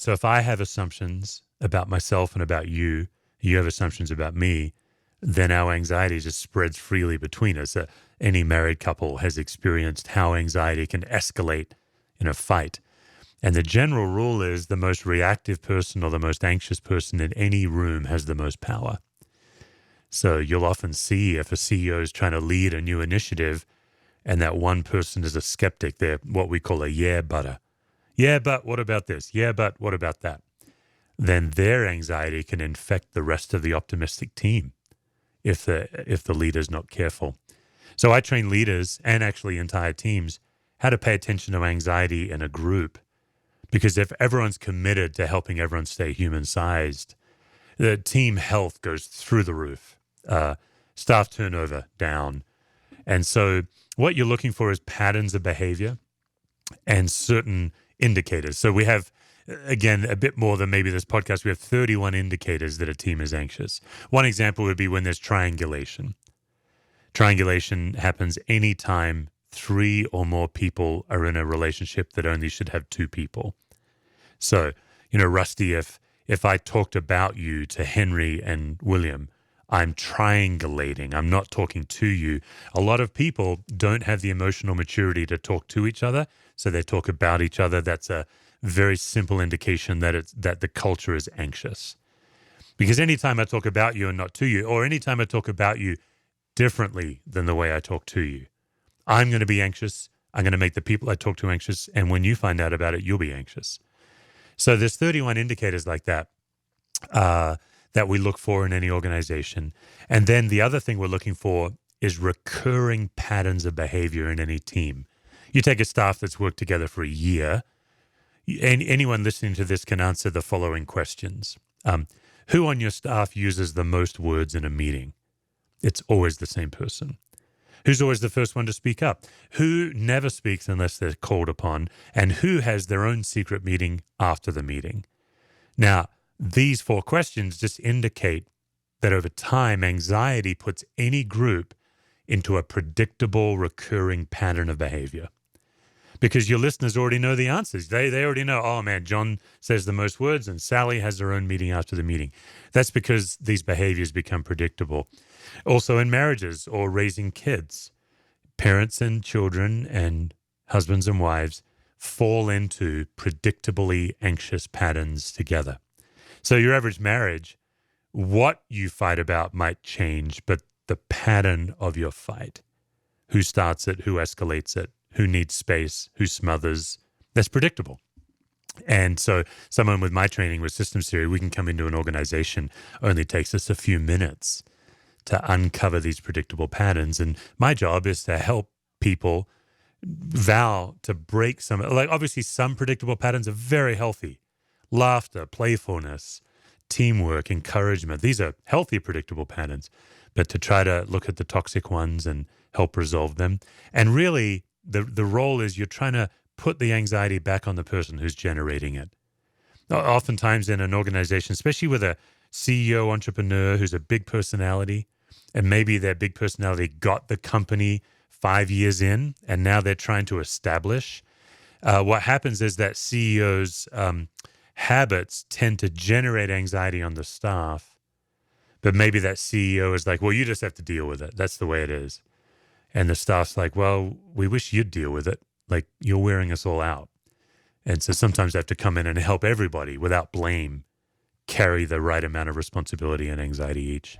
So if I have assumptions about myself and about you, you have assumptions about me, then our anxiety just spreads freely between us. Any married couple has experienced how anxiety can escalate in a fight. And the general rule is the most reactive person or the most anxious person in any room has the most power. So you'll often see if a CEO is trying to lead a new initiative and that one person is a skeptic, they're what we call a yeah butter. Yeah, but what about this? Yeah, but what about that? Then their anxiety can infect the rest of the optimistic team if the leader's not careful. So I train leaders and actually entire teams how to pay attention to anxiety in a group. Because if everyone's committed to helping everyone stay human-sized, the team health goes through the roof, staff turnover down. And so what you're looking for is patterns of behavior and certain indicators. So we have, again, a bit more than maybe this podcast. We have 31 indicators that a team is anxious. One example would be when there's triangulation. Triangulation happens anytime 3 or more people are in a relationship that only should have 2 people. So, Rusty, if I talked about you to Henry and William, I'm triangulating. I'm not talking to you. A lot of people don't have the emotional maturity to talk to each other, so they talk about each other. That's a very simple indication that the culture is anxious. Because anytime I talk about you and not to you, or anytime I talk about you differently than the way I talk to you, I'm going to be anxious. I'm going to make the people I talk to anxious. And when you find out about it, you'll be anxious. So there's 31 indicators like that that we look for in any organization. And then the other thing we're looking for is recurring patterns of behavior in any team. You take a staff that's worked together for a year, and anyone listening to this can answer the following questions. Who on your staff uses the most words in a meeting? It's always the same person. Who's always the first one to speak up? Who never speaks unless they're called upon? And who has their own secret meeting after the meeting? Now, these 4 questions just indicate that over time, anxiety puts any group into a predictable, recurring pattern of behavior. Because your listeners already know the answers. They already know, oh man, John says the most words and Sally has her own meeting after the meeting. That's because these behaviors become predictable. Also in marriages or raising kids, parents and children and husbands and wives fall into predictably anxious patterns together. So your average marriage, what you fight about might change, but the pattern of your fight, who starts it, who escalates it, who needs space, who smothers, that's predictable. And so someone with my training with systems theory, we can come into an organization, only takes us a few minutes to uncover these predictable patterns. And my job is to help people vow to break some, like obviously some predictable patterns are very healthy. Laughter, playfulness, teamwork, encouragement. These are healthy, predictable patterns. But to try to look at the toxic ones and help resolve them. And really, the role is you're trying to put the anxiety back on the person who's generating it. Oftentimes in an organization, especially with a CEO entrepreneur who's a big personality, and maybe their big personality got the company 5 years in, and now they're trying to establish. What happens is that CEO's habits tend to generate anxiety on the staff, but maybe that CEO is like, well, you just have to deal with it. That's the way it is. And the staff's like, well, we wish you'd deal with it. Like, you're wearing us all out. And so sometimes I have to come in and help everybody without blame carry the right amount of responsibility and anxiety each.